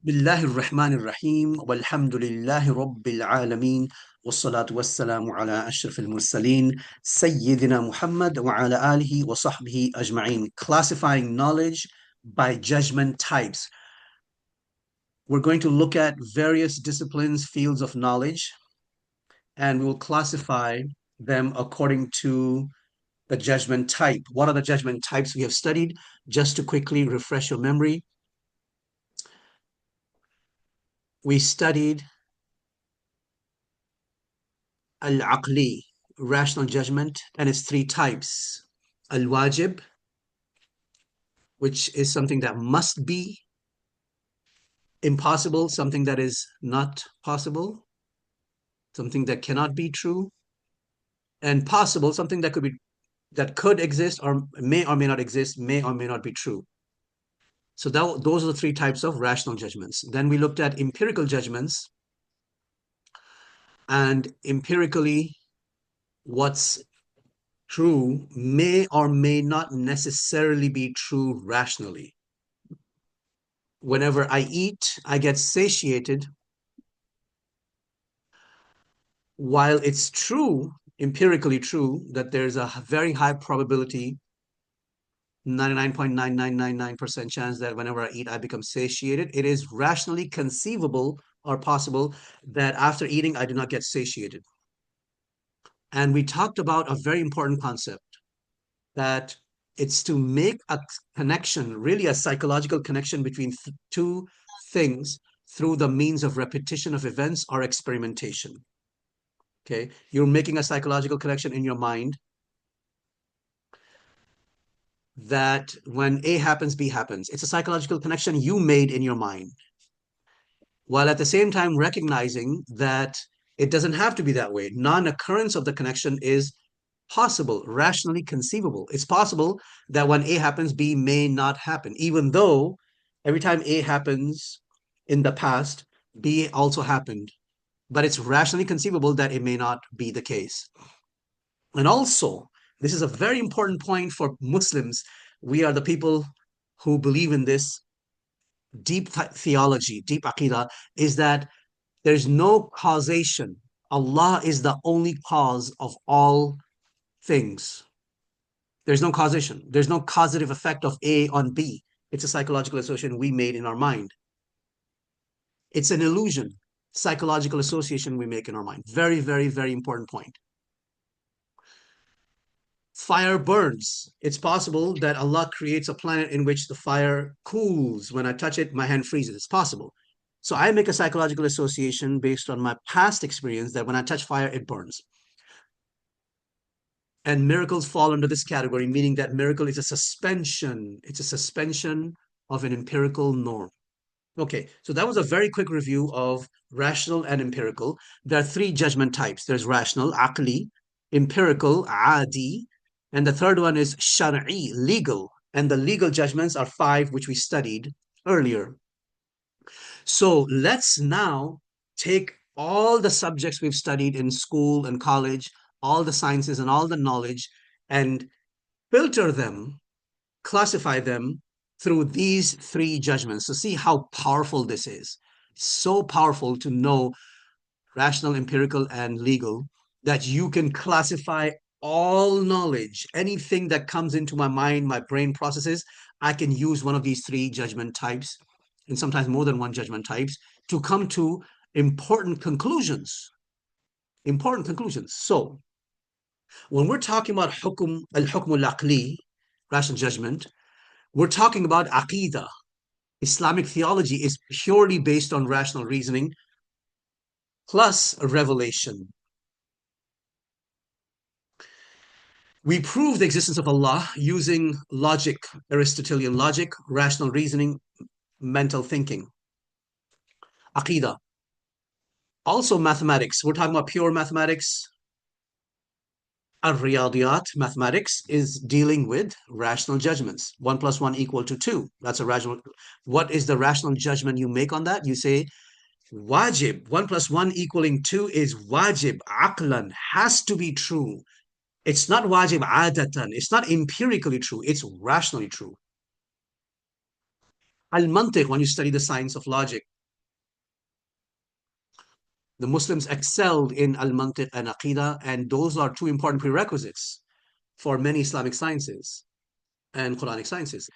بالله الرحمن الرحيم والحمد لله رب العالمين والصلاة والسلام على أشرف المرسلين سيدنا محمد وعلى آله وصحبه أجمعين. Classifying knowledge by judgment types. We're going to look at various disciplines, fields of knowledge, and we'll classify them according to the judgment type. What are the judgment types we have studied? Just to quickly refresh your memory, we studied al-aqli, rational judgment, and its three types. Al-wajib, which is something that must be; impossible, something that is not possible, something that cannot be true; and possible, something that could exist or may not exist, may or may not be true. So those are the three types of rational judgments. Then we looked at empirical judgments, and empirically, what's true may or may not necessarily be true rationally. Whenever I eat, I get satiated. While it's true, empirically true, that there's a very high probability, 99.9999% chance that whenever I eat, I become satiated, it is rationally conceivable or possible that after eating, I do not get satiated. And we talked about a very important concept, that it's to make a connection, really a psychological connection between two things through the means of repetition of events or experimentation. Okay, you're making a psychological connection in your mind that when A happens, B happens. It's a psychological connection you made in your mind, while at the same time recognizing that it doesn't have to be that way. Non-occurrence of the connection is possible, rationally conceivable. It's possible that when A happens, B may not happen, even though every time A happens in the past, B also happened. But it's rationally conceivable that it may not be the case. And also, this is a very important point for Muslims. We are the people who believe in this deep theology, deep aqidah, is that there's no causation. Allah is the only cause of all things. There's no causation. There's no causative effect of A on B. It's a psychological association we made in our mind. It's an illusion, psychological association we make in our mind. Very, very, very important point. Fire burns. It's possible that Allah creates a planet in which the fire cools. When I touch it, my hand freezes. It's possible. So I make a psychological association based on my past experience that when I touch fire, it burns. And miracles fall under this category, meaning that miracle is a suspension. It's a suspension of an empirical norm. Okay, so that was a very quick review of rational and empirical. There are three judgment types. There's rational, aqli; empirical, adi; and the third one is shar'i, legal. And the legal judgments are five, which we studied earlier. So let's now take all the subjects we've studied in school and college, all the sciences and all the knowledge, and filter them, classify them through these three judgments to see how powerful this is. So powerful to know rational, empirical, and legal, that you can classify all knowledge, anything that comes into my mind, my brain processes. I can use one of these three judgment types, and sometimes more than one judgment types, to come to important conclusions. Important conclusions. So when we're talking about al-hukm al-aqli, rational judgment, we're talking about aqidah. Islamic theology is purely based on rational reasoning plus revelation. We prove the existence of Allah using logic, Aristotelian logic, rational reasoning, mental thinking. Aqidah. Also mathematics. We're talking about pure mathematics. Al-Riyadiyat, mathematics, is dealing with rational judgments. 1 plus 1 equal to 2. That's a rational. What is the rational judgment you make on that? You say, wajib, 1 plus 1 equaling 2 is wajib, aqlan, has to be true. It's not wajib adatan. It's not empirically true. It's rationally true. Al-mantiq, when you study the science of logic, The Muslims excelled in al-mantiq and aqidah, and those are two important prerequisites for many Islamic sciences and Quranic sciences.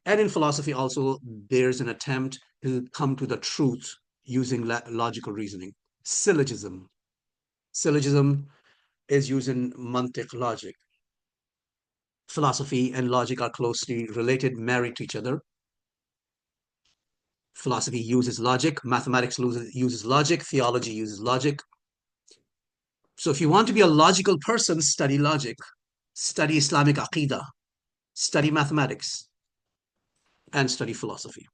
And in philosophy also, there's an attempt to come to the truth using logical reasoning. Syllogism. Syllogism is using mantiq logic. Philosophy and logic are closely related, married to each other. Philosophy uses logic, mathematics uses logic, theology uses logic. So if you want to be a logical person, study logic, study Islamic aqidah, study mathematics, and study philosophy.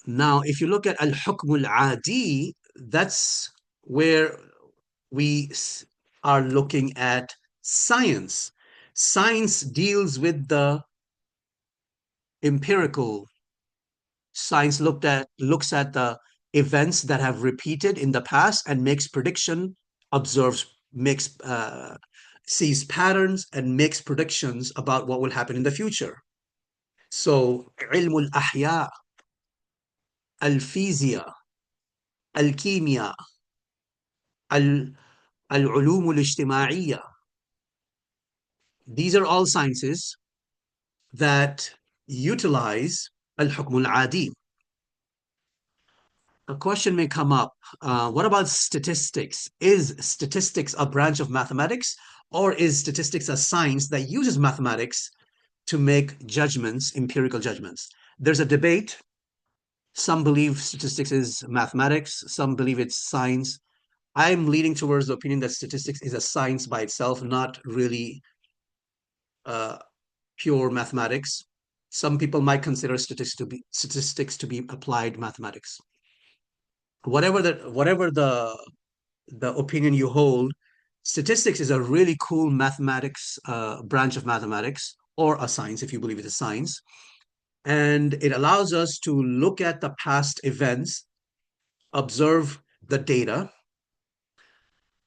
Now, if you look at al-hukm al-adi, that's where we are looking at science. Science deals with the empirical. Science looks at the events that have repeated in the past and makes prediction, observes, sees patterns and makes predictions about what will happen in the future. So, ilm al-ahya, al-fizya, al-kimya, al-ulum al-ijtima'iyya. These are all sciences that utilize al-hukm al-adi. A question may come up. What about statistics? Is statistics a branch of mathematics, or is statistics a science that uses mathematics to make judgments, empirical judgments? There's a debate. Some believe statistics is mathematics, some believe it's science. I'm leaning towards the opinion that statistics is a science by itself, not really uh, pure mathematics. Some people might consider statistics to be applied mathematics. Whatever the opinion you hold, statistics is a really cool mathematics branch of mathematics, or a science if you believe it is science. And it allows us to look at the past events, observe the data,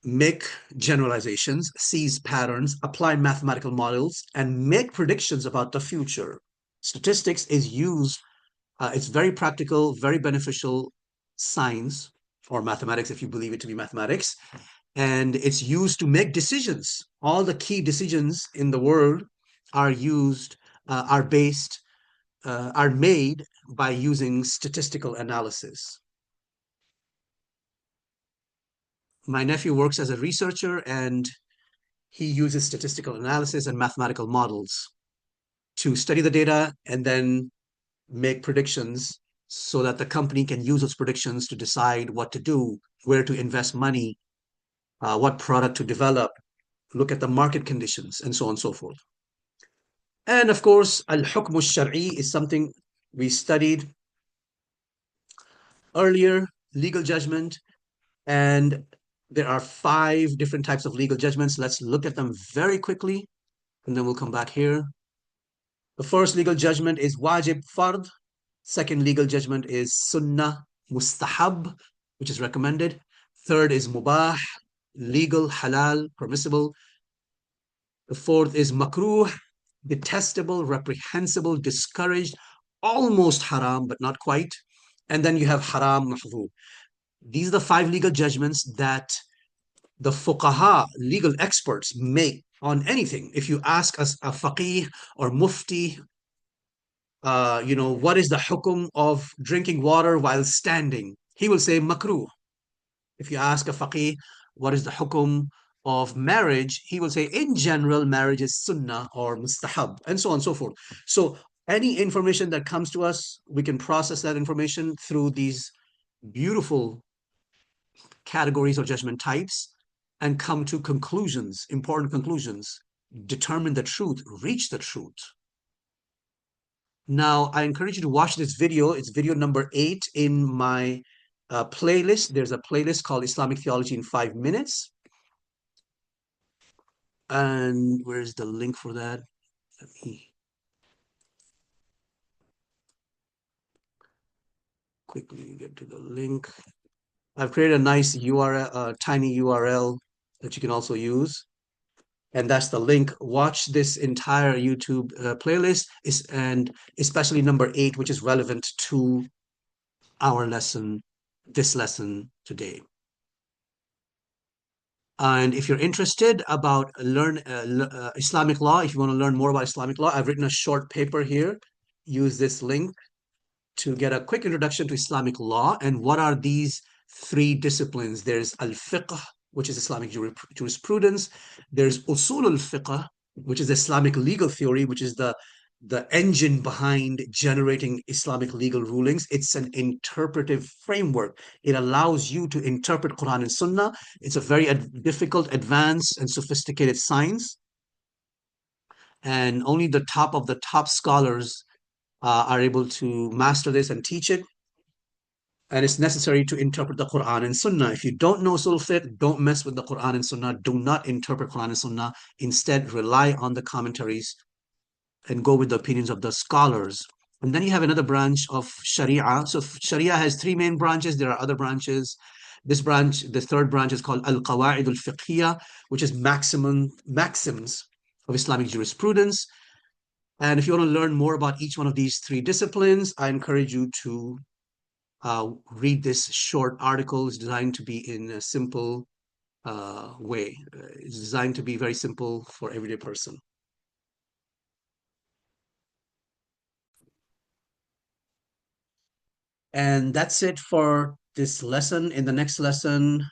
make generalizations, seize patterns, apply mathematical models, and make predictions about the future. Statistics is used, it's very practical, very beneficial science, or mathematics if you believe it to be mathematics. And it's used to make decisions. All the key decisions in the world are used, are made by using statistical analysis. My nephew works as a researcher, and he uses statistical analysis and mathematical models to study the data and then make predictions so that the company can use those predictions to decide what to do, where to invest money, what product to develop, look at the market conditions, and so on and so forth. And of course, al-hukm al-shar'i is something we studied earlier, legal judgment, and there are 5 different types of legal judgments. Let's look at them very quickly, and then we'll come back here. The first legal judgment is wajib fard. Second legal judgment is sunnah mustahab, which is recommended. Third is mubah, legal, halal, permissible. The fourth is makruh, detestable, reprehensible, discouraged, almost haram, but not quite. And then you have haram mahdhur. These are the 5 legal judgments that the fuqaha, legal experts, make on anything. If you ask us a faqih or mufti, what is the hukum of drinking water while standing? He will say makruh. If you ask a faqih, what is the hukum of marriage? He will say, in general, marriage is sunnah or mustahab, and so on and so forth. So any information that comes to us, we can process that information through these beautiful categories or judgment types and come to conclusions, important conclusions, determine the truth, reach the truth. Now, I encourage you to watch this video. It's video number 8 in my playlist. There's a playlist called Islamic Theology in 5 Minutes. And where's the link for that? Let me quickly get to the link. I've created a nice URL, tiny URL that you can also use. And that's the link. Watch this entire YouTube playlist, and especially number 8, which is relevant to our lesson this lesson today. And if you're interested about Islamic law, if you want to learn more about Islamic law, I've written a short paper here. Use this link to get a quick introduction to Islamic law and what are these three disciplines. There's al-fiqh, which is Islamic jurisprudence. There's usul al-fiqh, which is Islamic legal theory, which is the engine behind generating Islamic legal rulings. It's an interpretive framework. It allows you to interpret Quran and Sunnah. It's a very difficult, advanced, and sophisticated science. And only the top of the top scholars are able to master this and teach it. And it's necessary to interpret the Quran and Sunnah. If you don't know Usul Fiqh, don't mess with the Quran and Sunnah. Do not interpret Quran and Sunnah. Instead, rely on the commentaries and go with the opinions of the scholars. And then you have another branch of Sharia. So Sharia has three main branches. There are other branches. This branch, the third branch, is called Al-Qawa'id al-Fiqhiyya, which is maxims of Islamic jurisprudence. And if you want to learn more about each one of these three disciplines, I encourage you to read this short article. It's designed to be in a simple way. It's designed to be very simple for everyday person. And that's it for this lesson. In the next lesson,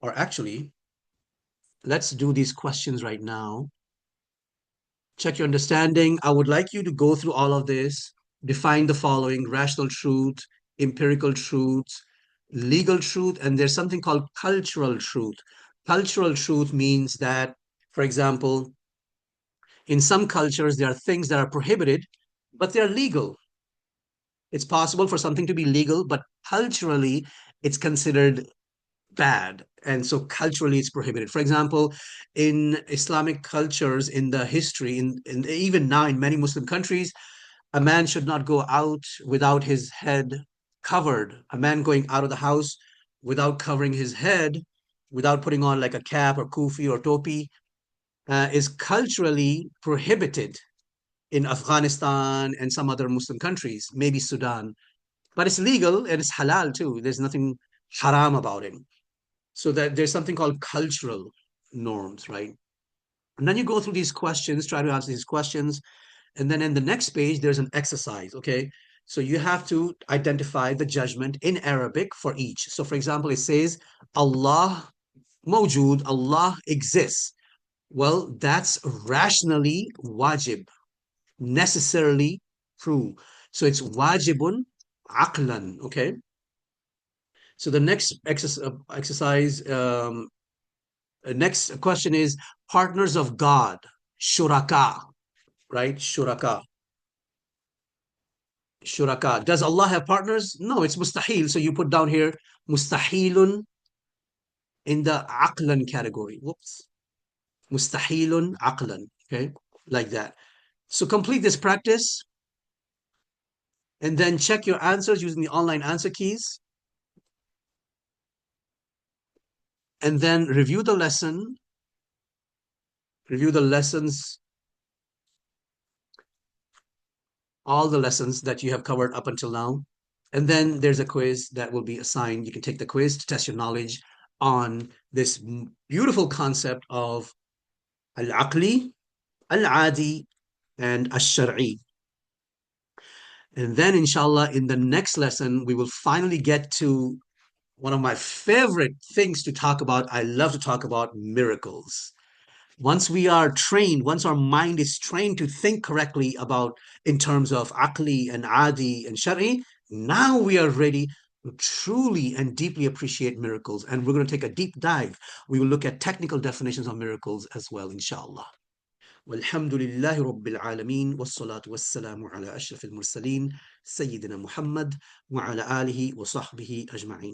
or actually, let's do these questions right now. Check your understanding. I would like you to go through all of this, define the following: rational truth, empirical truth, legal truth, and there's something called cultural truth. Cultural truth means that, for example, in some cultures, there are things that are prohibited, but they're legal. It's possible for something to be legal, but culturally, it's considered bad. And so culturally, it's prohibited. For example, in Islamic cultures, in the history, even now in many Muslim countries, a man should not go out without his head covered. A man going out of the house without covering his head, without putting on like a cap or kufi or topi, is culturally prohibited in Afghanistan and some other Muslim countries, maybe Sudan. But it's legal and it's halal too. There's nothing haram about it. So that there's something called cultural norms, right? And then you go through these questions, try to answer these questions. And then in the next page, there's an exercise, okay? So you have to identify the judgment in Arabic for each. So for example, it says, Allah mawjood, Allah exists. Well, that's rationally wajib, necessarily true. So it's wajibun aqlan, okay? So the next exercise, next question is partners of God, shuraka, right? Shuraka. Shuraka. Does Allah have partners? No, it's mustahil. So you put down here mustahilun in the aqlan category. Whoops. Mustahilun aqlan. Okay, like that. So complete this practice and then check your answers using the online answer keys. And then review the lesson, review the lessons, all the lessons that you have covered up until now. And then there's a quiz that will be assigned. You can take the quiz to test your knowledge on this beautiful concept of al-aqli, al-adi, and al-shar'i. And then, inshallah, in the next lesson, we will finally get to one of my favorite things to talk about. I love to talk about miracles. Once we are trained, once our mind is trained to think correctly about in terms of aqli and adi and shari, now we are ready to truly and deeply appreciate miracles. And we're going to take a deep dive. We will look at technical definitions of miracles as well, inshallah. والحمد لله رب العالمين والصلاة والسلام على أشرف المرسلين سيدنا محمد وعلى آله وصحبه أجمعين